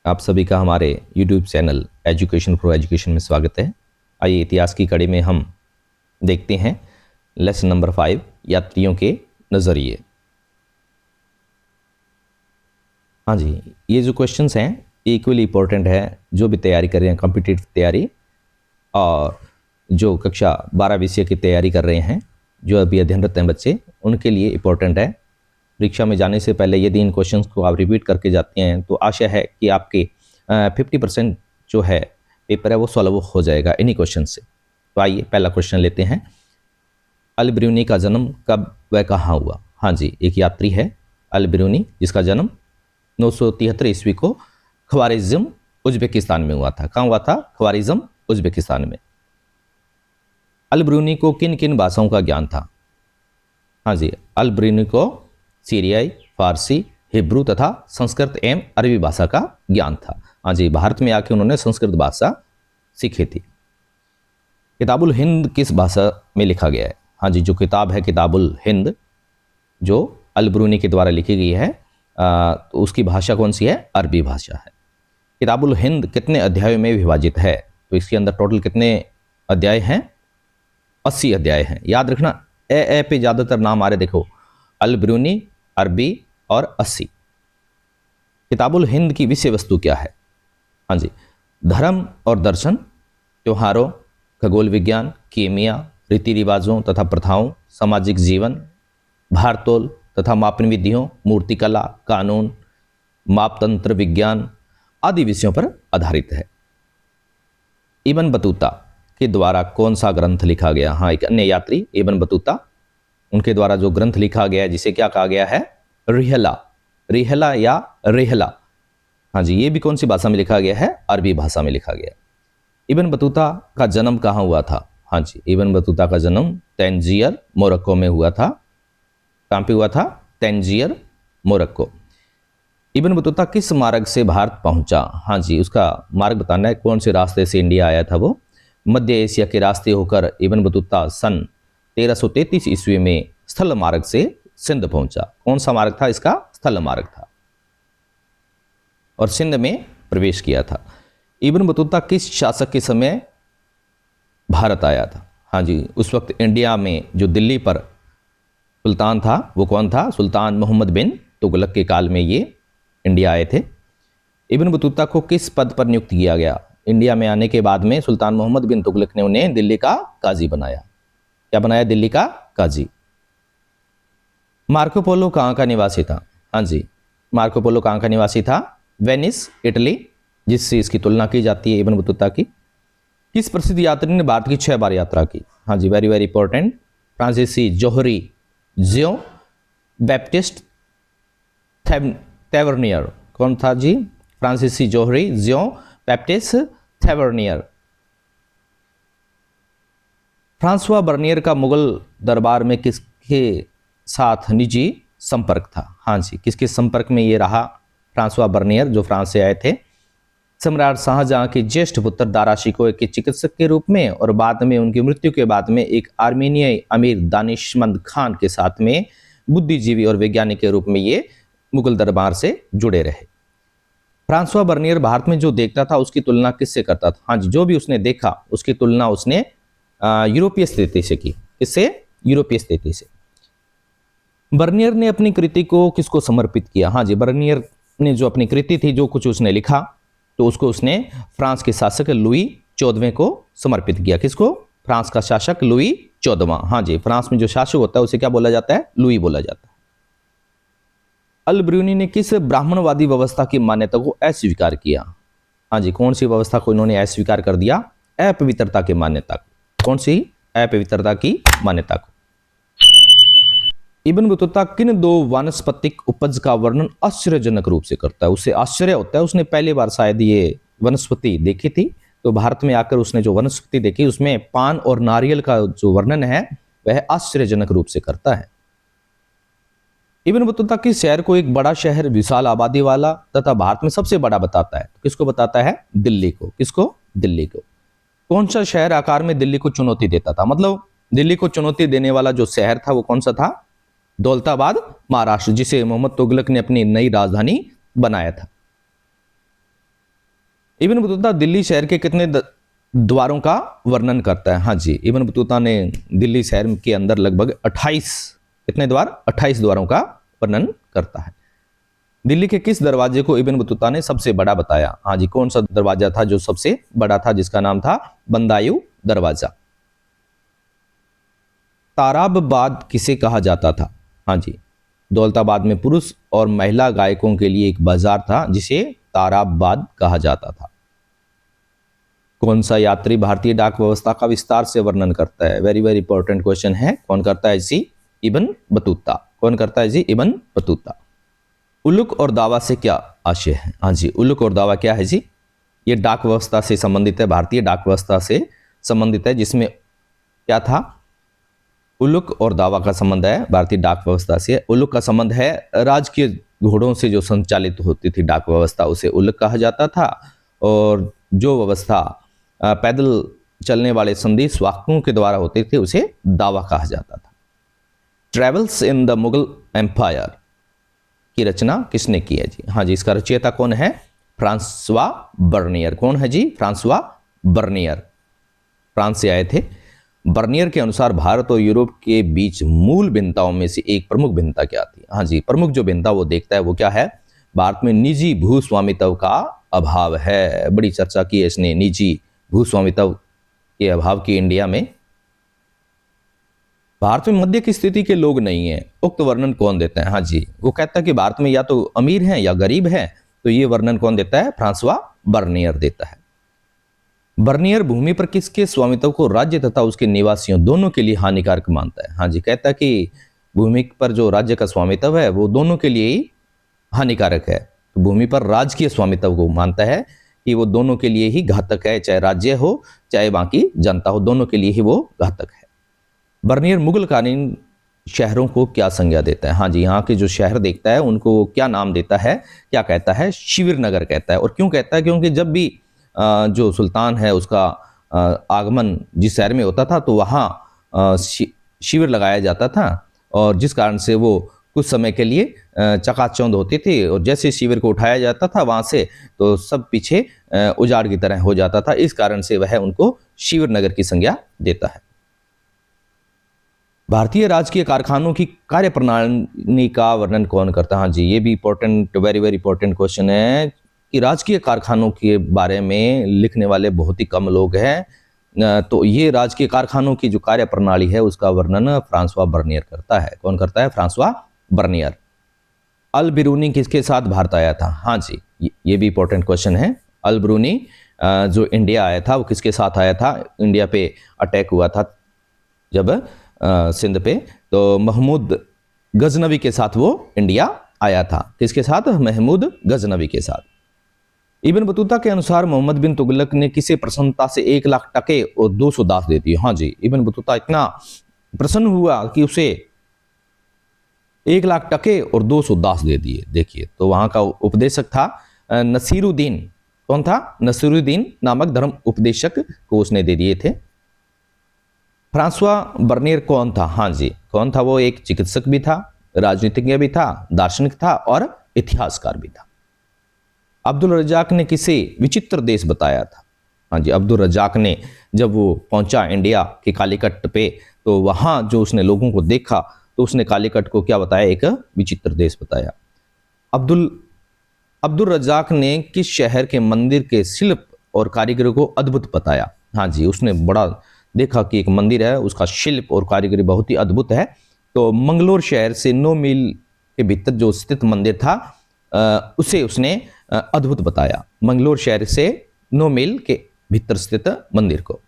आप सभी का हमारे YouTube channel education for education में स्वागत है। आइए इतिहास की कड़ी में हम देखते हैं लेसन नंबर 5 यात्रियों के नज़रिए। हाँ जी, ये जो क्वेश्चंस हैं इक्वली इम्पोर्टेंट है, जो भी तैयारी कर रहे हैं कॉम्पिटिटिव तैयारी और जो कक्षा 12 विषय की तैयारी कर रहे हैं, जो अभी अध्ययनरत हैं बच्चे, उनके लिए इम्पोर्टेंट है। परीक्षा में जाने से पहले यदि इन क्वेश्चंस को आप रिपीट करके जाते हैं तो आशा है कि आपके 50% जो है पेपर है वो सॉल्व हो जाएगा इन्हीं क्वेश्चन से। तो आइए पहला क्वेश्चन लेते हैं। अल बिरूनी का जन्म कब व कहाँ हुआ? हाँ जी, एक यात्री है अल बिरूनी, जिसका जन्म 973 ईस्वी को ख्वारिज़्म उज्बेकिस्तान में हुआ था। कहाँ हुआ था? ख्वारिज़्म उज्बेकिस्तान में। अल बिरूनी को किन किन भाषाओं का ज्ञान था? हाँ जी, अल बिरूनी को सीरियाई, फारसी, हिब्रू तथा संस्कृत एवं अरबी भाषा का ज्ञान था। हाँ जी, भारत में आके उन्होंने संस्कृत भाषा सीखी थी। किताबुल हिंद किस भाषा में लिखा गया है? हाँ जी, जो किताब है किताबुल हिंद, जो अल बिरूनी के द्वारा लिखी गई है, तो उसकी भाषा कौन सी है? अरबी भाषा है। किताबुल हिंद कितने अध्यायों में विभाजित है? तो इसके अंदर टोटल कितने अध्याय हैं? 80 अध्याय हैं। याद रखना, ए पे ज़्यादातर नाम आ रहे, देखो अल बिरूनी, अरबी और 80। किताबुल हिंद की विषय वस्तु क्या है? हाँ जी, धर्म और दर्शन, त्योहारों, खगोल विज्ञान, कीमिया, रीति रिवाजों तथा प्रथाओं, सामाजिक जीवन, भारतोल तथा मापन विधियों, मूर्तिकला, कानून, मापतंत्र विज्ञान आदि विषयों पर आधारित है। इब्न बतूता के द्वारा कौन सा ग्रंथ लिखा गया? हाँ, एक अन्य यात्री इब्न बतूता, उनके द्वारा जो ग्रंथ लिखा गया है जिसे क्या कहा गया है? रिहला, रिहला या रेहला। हाँ जी, ये भी कौन सी भाषा में लिखा गया है? अरबी भाषा में लिखा गया है। इब्न बतूता का जन्म कहाँ हुआ था? हाँ जी, इब्न बतूता का जन्म तंजीर, मोरक्को में हुआ था। कहाँ पे हुआ था? तंजीर, मोरक्को। इब्न बतूता किस मार्ग से भारत पहुंचा? हाँ जी, उसका मार्ग बताना है, कौन से रास्ते से इंडिया आया था वो? मध्य एशिया के रास्ते होकर इब्न बतूता सन 1333 ईस्वी में स्थल मार्ग से सिंध पहुंचा। कौन सा मार्ग था इसका? स्थल मार्ग था, और सिंध में प्रवेश किया था। इब्न बतूता किस शासक के समय भारत आया था? हाँ जी, उस वक्त इंडिया में जो दिल्ली पर सुल्तान था वो कौन था? सुल्तान मोहम्मद बिन तुगलक के काल में ये इंडिया आए थे। इब्न बतूता को किस पद पर नियुक्त किया गया? इंडिया में आने के बाद में सुल्तान मोहम्मद बिन तुगलक ने उन्हें दिल्ली का काजी बनाया। क्या बनाया? दिल्ली का काजी। मार्को पोलो कहाँ का निवासी था? हाँ जी, मार्को पोलो कहाँ का निवासी था? वेनिस, इटली, जिससे इसकी तुलना की जाती है इब्न बतूता की। किस प्रसिद्ध यात्री ने भारत की 6 बार यात्रा की? हाँ जी, वेरी वेरी इंपॉर्टेंट, फ्रांसीसी जोहरी जियो बैप्टिस्ट थेवर्नियर। कौन था जी? फ्रांसीसी जोहरी जियो बैप्टिस्ट थेवर्नियर। फ्रांसवा बर्नियर का मुगल दरबार में किसके साथ निजी संपर्क था? हाँ जी, किसके संपर्क में ये रहा फ्रांसवा बर्नियर, जो फ्रांस से आए थे? सम्राट शाहजहां के ज्येष्ठ पुत्र दारा शिकोह के चिकित्सक के रूप में और बाद में उनकी मृत्यु के बाद में एक आर्मीनियाई अमीर दानिशमंद खान के साथ में बुद्धिजीवी और वैज्ञानिक के रूप में ये मुगल दरबार से जुड़े रहे। फ्रांसवा बर्नियर भारत में जो देखता था उसकी तुलना किससे करता था? हाँ जी, जो भी उसने देखा उसकी तुलना उसने यूरोपीय स्थिति से की। किससे? यूरोपीय स्थिति से। बर्नियर ने अपनी कृति को किसको समर्पित किया? हाँ जी, बर्नियर ने जो अपनी कृति थी, जो कुछ उसने लिखा, तो उसको उसने फ्रांस के शासक लुई 14वें को समर्पित किया। किसको? फ्रांस का शासक लुई 14वां। हाँ जी, फ्रांस में जो शासक होता है उसे क्या बोला जाता है? लुई बोला जाता है। अल बिरूनी ने किस ब्राह्मणवादी व्यवस्था की मान्यता को अस्वीकार किया? हाँ जी, कौन सी व्यवस्था को इन्होंने अस्वीकार कर दिया? अपवित्रता की मान्यता को। कौन सी? अपवित्रता की मान्यता को। इब्न बतूता किन 2 वानस्पतिक उपज का वर्णन आश्चर्यजनक रूप से करता है? उससे आश्चर्य होता है, उसने पहली बार शायद ये वनस्पति देखी थी, तो भारत में आकर उसने जो वनस्पति देखी उसमें पान और नारियल का जो वर्णन है वह आश्चर्यजनक रूप से करता है। इब्न बतूता किस शहर को एक बड़ा शहर, विशाल आबादी वाला तथा भारत में सबसे बड़ा बताता है? तो किसको बताता है? दिल्ली को। किसको? दिल्ली को। कौन सा शहर आकार में दिल्ली को चुनौती देता था? मतलब दिल्ली को चुनौती देने वाला जो शहर था वो कौन सा था? दौलताबाद, महाराष्ट्र, जिसे मोहम्मद तुगलक ने अपनी नई राजधानी बनाया था। इब्न बतूता दिल्ली शहर के कितने द्वारों का वर्णन करता है? हाँ जी, इब्न बतूता ने दिल्ली शहर के अंदर लगभग 28 कितने द्वार 28 द्वारों का वर्णन करता है। दिल्ली के किस दरवाजे को इब्न बतूता ने सबसे बड़ा बताया? हाँ जी, कौन सा दरवाजा था जो सबसे बड़ा था, जिसका नाम था बंदायू दरवाजा। ताराबाद किसे कहा जाता था? हाँ जी, दौलताबाद में पुरुष और महिला गायकों के लिए एक बाजार था जिसे ताराबाद कहा जाता था। कौन सा यात्री भारतीय डाक व्यवस्था का विस्तार से वर्णन करता है? वेरी वेरी इंपॉर्टेंट क्वेश्चन है। कौन करता है जी? Ibn Battuta. कौन करता है जी? Ibn Battuta. उलुक और दावा से क्या आशय है? हाँ जी, उलुक और दावा क्या है जी? ये डाक व्यवस्था से संबंधित है, भारतीय डाक व्यवस्था से संबंधित है, जिसमें क्या था? उलुक और दावा का संबंध है भारतीय डाक व्यवस्था से। उलुक का संबंध है राजकीय घोड़ों से जो संचालित होती थी डाक व्यवस्था, उसे उलुक कहा जाता था। और जो व्यवस्था पैदल चलने वाले संदेश वाहकों के द्वारा होते थे, उसे दावा कहा जाता था। Travels in the Mughal empire की रचना किसने की है जी? हाँ जी, इसका रचयिता कौन है? Francois Bernier. कौन है जी? फ्रांसवा बर्नियर, फ्रांस से आए थे। बर्नियर के अनुसार भारत और यूरोप के बीच मूल भिन्नताओं में से एक प्रमुख भिन्नता क्या थी? हाँ जी, प्रमुख जो भिन्नता वो देखता है वो क्या है? भारत में निजी भूस्वामित्व का अभाव है। बड़ी चर्चा की है इसने, निजी भूस्वामित्व के अभाव की इंडिया में। भारत में मध्य की स्थिति के लोग नहीं है, उक्त वर्णन कौन देता है? हाँ जी, वो कहता है कि भारत में या तो अमीर हैं या गरीब हैं। तो ये वर्णन कौन देता है? फ्रांसवा बर्नियर देता है। बर्नियर भूमि पर किसके स्वामित्व को राज्य तथा उसके निवासियों दोनों के लिए हानिकारक मानता है? हाँ जी, कहता है कि भूमि पर जो राज्य का स्वामित्व है वो दोनों के लिए ही हानिकारक है। तो भूमि पर राज्य के स्वामित्व को मानता है कि वो दोनों के लिए ही घातक है, चाहे राज्य हो चाहे बाकी जनता हो, दोनों के लिए ही वो घातक है। बर्नियर मुगलकालीन शहरों को क्या संज्ञा देता है? हाँ जी, यहाँ के जो शहर देखता है उनको वो क्या नाम देता है, क्या कहता है? शिविर नगर कहता है। और क्यों कहता है? क्योंकि जब भी जो सुल्तान है उसका आगमन जिस शहर में होता था तो वहाँ शिविर लगाया जाता था, और जिस कारण से वो कुछ समय के लिए चकाचौंध होती थी। और जैसे शिविर को उठाया जाता था वहाँ से तो सब पीछे उजाड़ की तरह हो जाता था। इस कारण से वह उनको शिविर नगर की संज्ञा देता है। भारतीय राजकीय कारखानों की कार्य प्रणाली का वर्णन कौन करता है? हाँ जी, ये भी important, very very important question है कि राजकीय कारखानों के बारे में लिखने वाले बहुत ही कम लोग हैं। तो ये राजकीय कारखानों की जो कार्य प्रणाली है उसका वर्णन फ्रांसवा बर्नियर करता है। कौन करता है? Francois Bernier. अल बिरूनी किसके साथ भारत आया था? हाँ जी, ये भी इंपॉर्टेंट क्वेश्चन है। अल बिरूनी जो इंडिया आया था वो किसके साथ आया था? इंडिया पे अटैक हुआ था जब सिंध पे, तो महमूद गजनवी के साथ वो इंडिया आया था। किसके साथ? महमूद गजनवी के साथ। इब्न बतूता के अनुसार मोहम्मद बिन तुगलक ने किसे प्रसन्नता से 1 लाख टके और 200 दास दे दिए? हाँ जी, इब्न बतूता इतना प्रसन्न हुआ कि उसे 1 लाख टके और 200 दास दे दिए। देखिए, तो वहां का उपदेशक था नसीरुद्दीन। कौन था? नसीरुद्दीन नामक धर्म उपदेशक को उसने दे दिए थे। फ्रांसवा बर्नियर कौन था? हाँ जी, कौन था? वो एक चिकित्सक भी था, राजनीतिज्ञ भी था, दार्शनिक था और इतिहासकार भी था। अब्दुल रजाक ने किसे विचित्र देश बताया था? हाँ जी, अब्दुल रजाक ने जब वो पहुंचा इंडिया के कालीकट पे तो वहां जो उसने लोगों को देखा तो उसने कालीकट को क्या बताया? एक विचित्र देश बताया। अब्दुल रजाक ने किस शहर के मंदिर के शिल्प और कारीगरी को अद्भुत बताया? हाँ जी, उसने बड़ा देखा कि एक मंदिर है, उसका शिल्प और कारीगरी बहुत ही अद्भुत है। तो मंगलोर शहर से 9 मील के भीतर जो स्थित मंदिर था उसे उसने अद्भुत बताया। मंगलोर शहर से 9 मील के भीतर स्थित मंदिर को।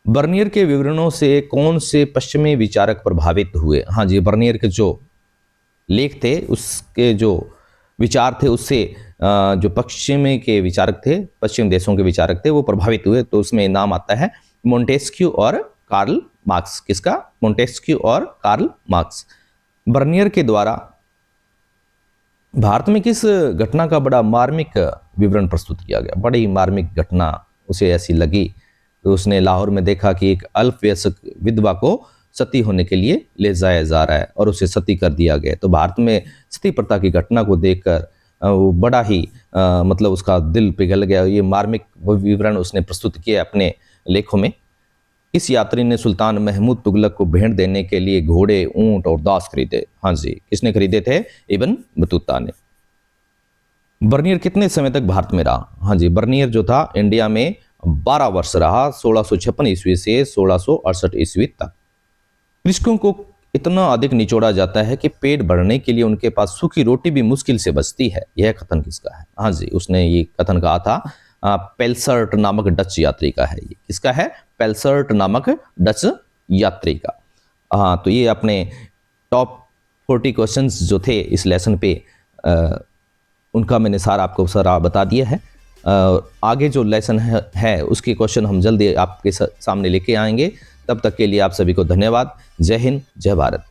बर्नियर के विवरणों से कौन से पश्चिमी विचारक प्रभावित हुए? हाँ जी, बर्नियर के जो लेख थे उसके जो विचार थे उससे जो पश्चिमी के विचारक थे, पश्चिम देशों के विचारक थे, वो प्रभावित हुए। तो उसमें नाम आता है मोंटेस्क्यू और कार्ल मार्क्स। किसका? मोंटेस्क्यू और कार्ल मार्क्स। बर्नियर के द्वारा भारत में किस घटना का बड़ा मार्मिक विवरण प्रस्तुत किया गया? बड़ी मार्मिक घटना उसे ऐसी लगी तो उसने लाहौर में देखा कि एक अल्पवयस्क विधवा को सती होने के लिए ले जाया जा रहा है और उसे सती कर दिया गया। तो भारत में सती प्रथा की घटना को देखकर वो बड़ा ही मतलब उसका दिल पिघल गया। ये मार्मिक विवरण उसने प्रस्तुत किए अपने लेखों में। इस यात्री ने सुल्तान महमूद तुगलक को भेंट देने के लिए घोड़े, ऊंट और दास खरीदे। हाँ जी, किसने खरीदे थे? इब्न बतूता ने। बर्नियर कितने समय तक भारत में रहा? हाँ जी, बर्नियर जो था इंडिया में 12 वर्ष रहा, 1656 ईस्वी से 1668 ईस्वी तक। कृषकों को इतना अधिक निचोड़ा जाता है कि पेट भरने के लिए उनके पास सूखी रोटी भी मुश्किल से बचती है। यह कथन किसका है? हाँ जी, उसने ये कथन कहा था पेल्सर्ट नामक डच यात्री का है। ये किसका है? पेल्सर्ट नामक डच यात्री का। हाँ, तो ये अपने टॉप 40 क्वेश्चंस जो थे इस लेसन पे उनका मैंने सारा आपको सारा बता दिया है। आगे जो लेसन है उसके क्वेश्चन हम जल्दी आपके सामने लेके आएंगे। तब तक के लिए आप सभी को धन्यवाद। जय हिंद, जय भारत।